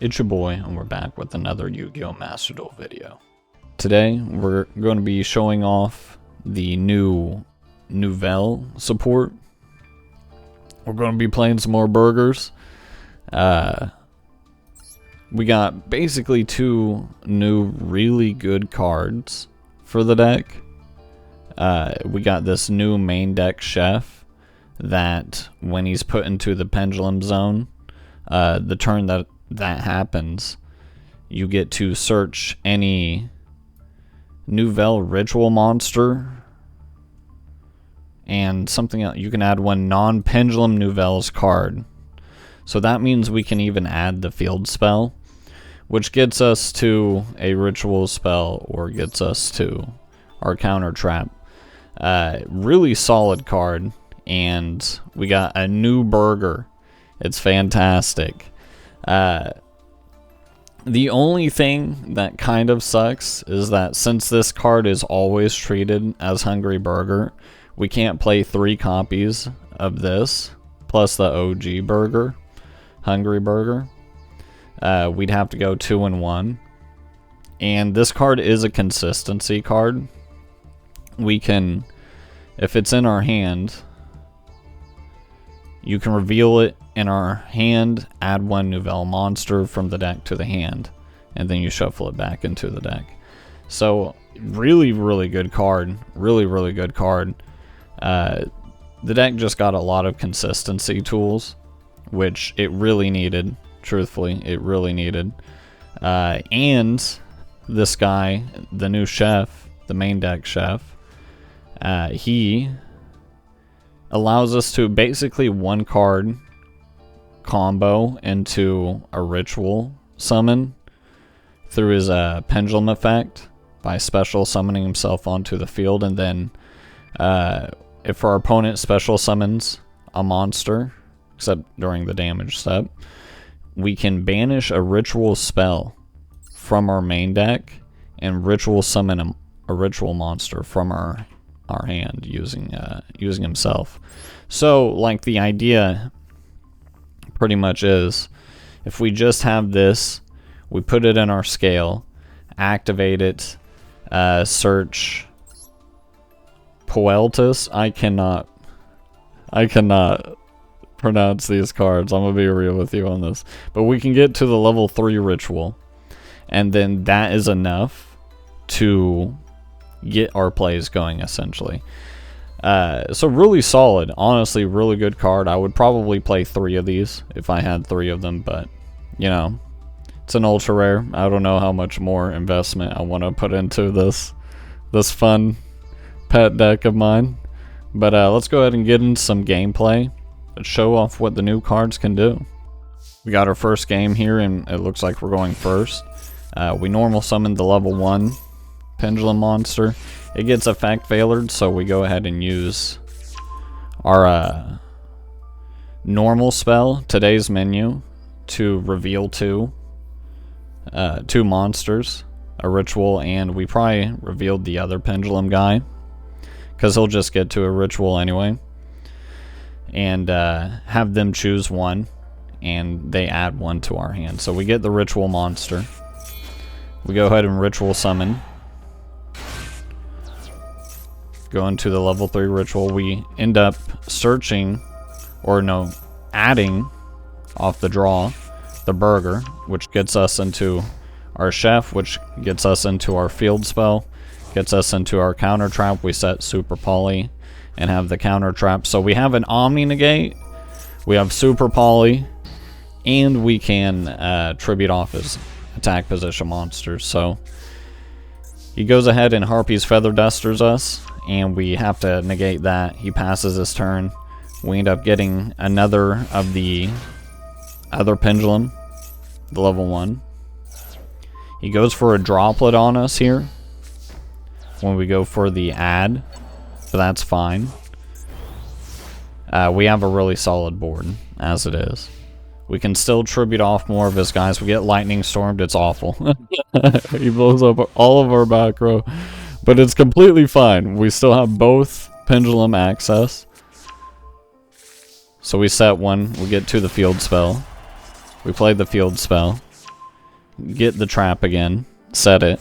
It's your boy, and we're back with another Yu-Gi-Oh! Master Duel video. Today, we're going to be showing off the new Nouvelles support. We're going to be playing some more burgers. We got basically two new really good cards for the deck. We got this new main deck chef that when he's put into the pendulum zone, the turn that happens, you get to search any Nouvelle ritual monster and something else. You can add one non-pendulum Nouvelles card. So that means we can even add the field spell, which gets us to a ritual spell or gets us to our counter trap. Really solid card, and we got a new burger. It's fantastic. The only thing that kind of sucks is that since this card is always treated as Hungry Burger, we can't play 3 copies of this plus the OG burger, Hungry Burger. We'd have to go 2 and 1. And this card is a consistency card. We can, if it's in our hand, you can reveal it in our hand, add one Nouvelle monster from the deck to the hand, and then you shuffle it back into the deck. So, really, really good card. Really, really good card. The deck just got a lot of consistency tools, which it really needed. Truthfully, it really needed. And this guy, the new chef, the main deck chef, he allows us to basically one card combo into a ritual summon through his pendulum effect by special summoning himself onto the field, and then if our opponent special summons a monster, except during the damage step, we can banish a ritual spell from our main deck and ritual summon a ritual monster from our hand using himself. So, like, the idea pretty much is, if we just have this, we put it in our scale, activate it, search Pueltus. I cannot pronounce these cards. I'm gonna be real with you on this, but we can get to the level 3 ritual, and then that is enough to get our plays going, essentially. So really solid, honestly, really good card. I would probably play 3 of these if I had 3 of them, but you know, it's an ultra rare. I don't know how much more investment I want to put into this fun pet deck of mine. But let's go ahead and get into some gameplay and show off what the new cards can do. We got our first game here, and it looks like we're going first. We normal summoned the level 1 pendulum monster. It gets effect failored, so we go ahead and use our normal spell, today's menu, to reveal two monsters, a ritual, and we probably revealed the other pendulum guy, because he'll just get to a ritual anyway, and have them choose one, and they add one to our hand. So we get the ritual monster. We go ahead and ritual summon. Go into the level 3 ritual. We end up searching, or no, adding off the draw the burger, which gets us into our chef, which gets us into our field spell, gets us into our counter trap. We set super poly and have the counter trap. So we have an omni negate, we have super poly, and we can tribute off his attack position monsters. So he goes ahead and Harpy's Feather Dusters us, and we have to negate that. He passes his turn. We end up getting another of the other pendulum, the level 1. He goes for a droplet on us here when we go for the add, but that's fine. We have a really solid board as it is. We can still tribute off more of his guys. We get lightning stormed. It's awful. He blows up all of our back row, but it's completely fine. We still have both pendulum access. So we set one. We get to the field spell. We play the field spell. get the trap again, set it,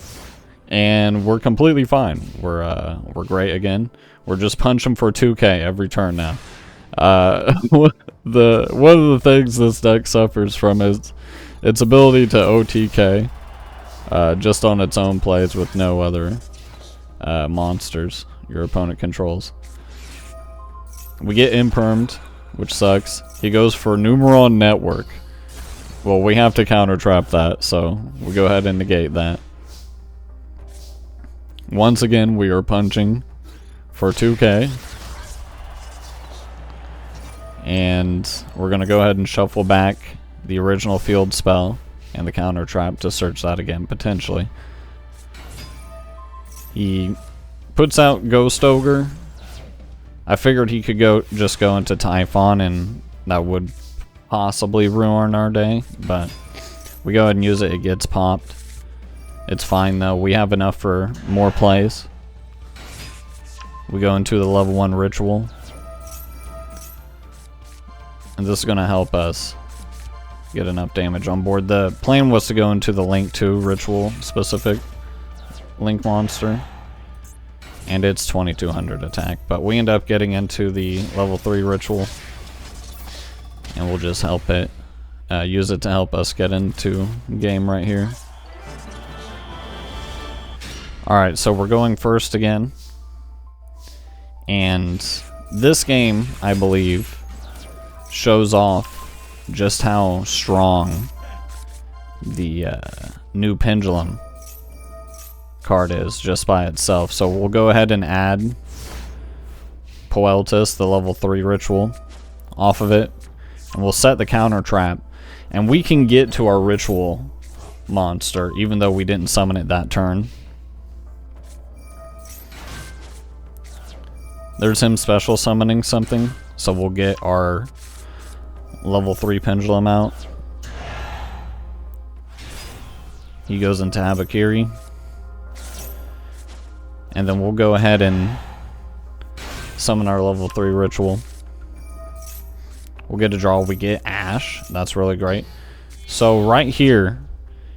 and we're completely fine. We're great again. We're just punching for 2k every turn now. One of the things this deck suffers from is its ability to OTK just on its own plays with no other monsters your opponent controls. We get impermed, which sucks. He goes for Numeron Network. Well, we have to counter trap that, so we go ahead and negate that. Once again, we are punching for 2k. And we're going to go ahead and shuffle back the original field spell and the counter trap to search that again, potentially. He puts out Ghost Ogre. I figured he could just go into Typhon, and that would possibly ruin our day, but we go ahead and use it. It gets popped. It's fine though. We have enough for more plays. We go into the level 1 ritual. And this is going to help us get enough damage on board. The plan was to go into the Link 2 ritual specific Link monster. And it's 2200 attack. But we end up getting into the level 3 ritual. And we'll just help it. Use it to help us get into game right here. Alright, so we're going first again. And this game, I believe, shows off just how strong the new Pendulum card is just by itself. So we'll go ahead and add Poeltis, the level 3 ritual, off of it, and we'll set the counter trap, and we can get to our ritual monster even though we didn't summon it that turn. There's him special summoning something, so we'll get our level 3 Pendulum out. He goes into Habakiri. And then we'll go ahead and summon our level 3 ritual. We'll get a draw. We get Ash. That's really great. So right here,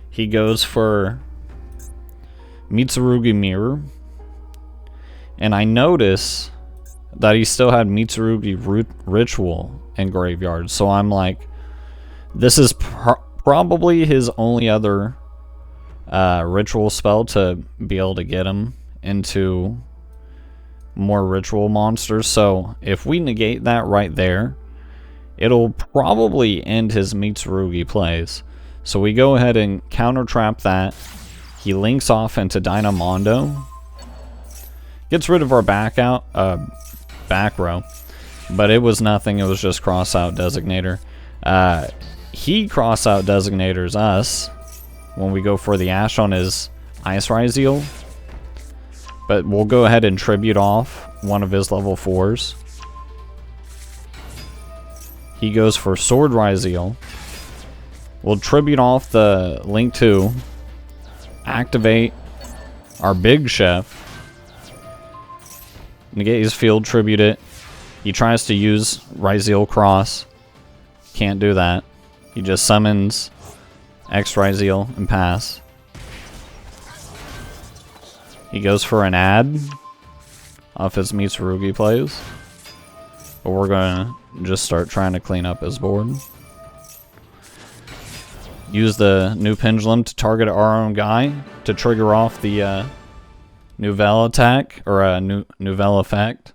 he goes for Mitsurugi Mirror. And I notice that he still had Mitsurugi Ritual in graveyard. So I'm like, this is probably his only other ritual spell to be able to get him into more ritual monsters. So if we negate that right there, it'll probably end his Mitsurugi plays. So we go ahead and counter trap that. He links off into Dynamondo. Gets rid of our back row. But it was nothing, it was just cross out Designator. He cross out Designators us when we go for the Ash on his Ice Ryzeal. But we'll go ahead and tribute off one of his level 4s. He goes for Sword Ryzeal. We'll tribute off the Link 2. Activate our Big Chef. Negate his field, tribute it. He tries to use Ryzeal Cross. Can't do that. He just summons X Ryzeal and pass. He goes for an ad off his Mitsurugi plays. But we're going to just start trying to clean up his board. Use the new Pendulum to target our own guy to trigger off the Nouvelle attack, or a Nouvelle effect.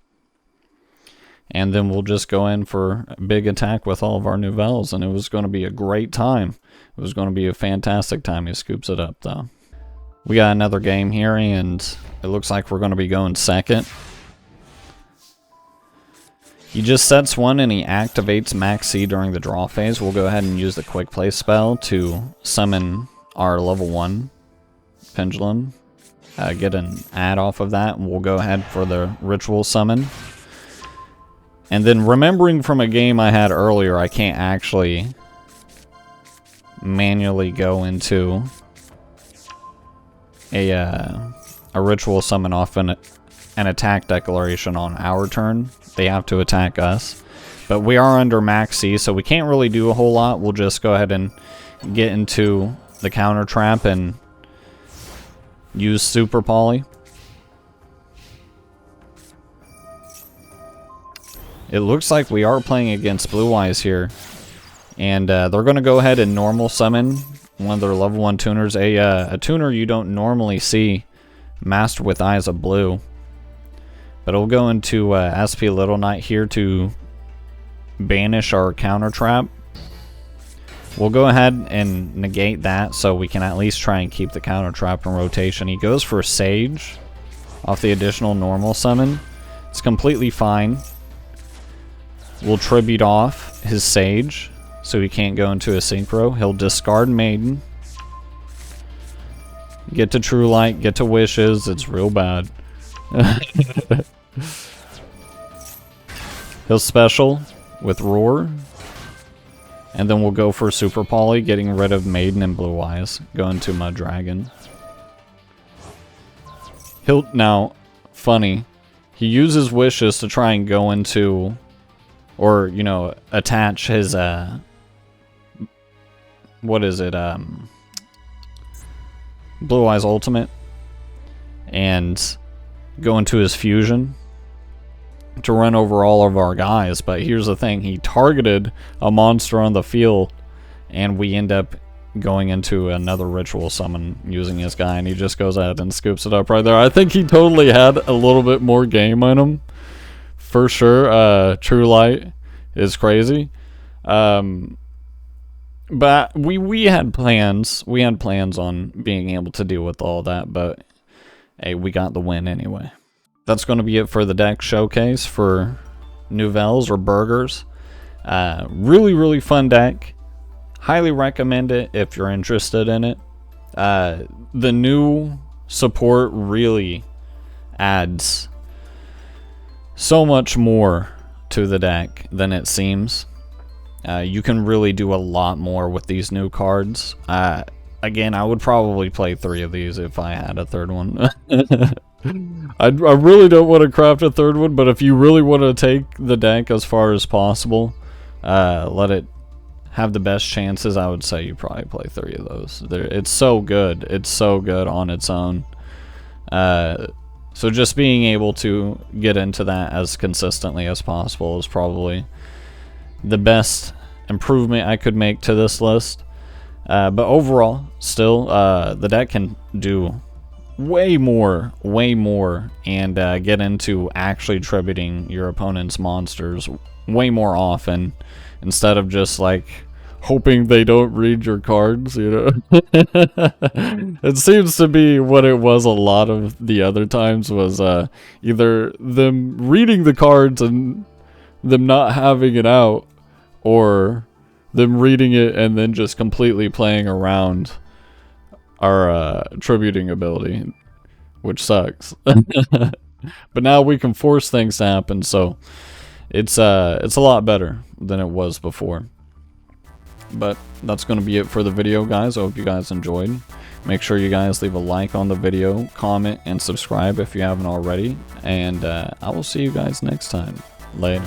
And then we'll just go in for a big attack with all of our Nouvelles, and it was going to be a great time. It was going to be a fantastic time. He scoops it up, though. We got another game here, and it looks like we're going to be going second. He just sets one, and he activates Max C during the draw phase. We'll go ahead and use the Quick Play spell to summon our level 1 Pendulum. Get an ad off of that, and we'll go ahead for the Ritual Summon. And then remembering from a game I had earlier, I can't actually manually go into a Ritual Summon off an attack declaration on our turn. They have to attack us. But we are under Max C, so we can't really do a whole lot. We'll just go ahead and get into the counter trap and use Super Poly. It looks like we are playing against Blue Eyes here. And they're going to go ahead and normal summon one of their level 1 tuners. A tuner you don't normally see mastered with Eyes of Blue. But it'll go into SP Little Knight here to banish our counter trap. We'll go ahead and negate that so we can at least try and keep the counter trap in rotation. He goes for Sage off the additional normal summon. It's completely fine. We'll tribute off his Sage so he can't go into a synchro. He'll discard Maiden. Get to True Light, get to Wishes. It's real bad. He'll special with Roar. And then we'll go for Super Poly, getting rid of Maiden and Blue Eyes. Go into Mud Dragon. He'll, now, funny, he uses Wishes to try and go into, or, you know, attach his, what is it, Blue Eyes Ultimate, and go into his fusion to run over all of our guys. But here's the thing, he targeted a monster on the field, and we end up going into another ritual summon using his guy, and he just goes ahead and scoops it up right there. I think he totally had a little bit more game in him, for sure. True Light is crazy. But we had plans. We had plans on being able to deal with all that, but hey, we got the win anyway. That's going to be it for the deck showcase for Nouvelles or Burgers. Really, really fun deck. Highly recommend it if you're interested in it. The new support really adds so much more to the deck than it seems. You can really do a lot more with these new cards. Again, I would probably play 3 of these if I had a third one. I really don't want to craft a third one, but if you really want to take the deck as far as possible, let it have the best chances, I would say you probably play 3 of those. It's so good. It's so good on its own. So just being able to get into that as consistently as possible is probably the best improvement I could make to this list. But overall, still, the deck can do way more, and get into actually tributing your opponent's monsters way more often, instead of just like hoping they don't read your cards, you know. It seems to be what it was a lot of the other times, was either them reading the cards and them not having it out, or them reading it and then just completely playing around our tributing ability, which sucks. But now we can force things to happen, so it's a lot better than it was before. But that's going to be it for the video, guys. I hope you guys enjoyed. Make sure you guys leave a like on the video, comment, and subscribe if you haven't already. And I will see you guys next time. Later.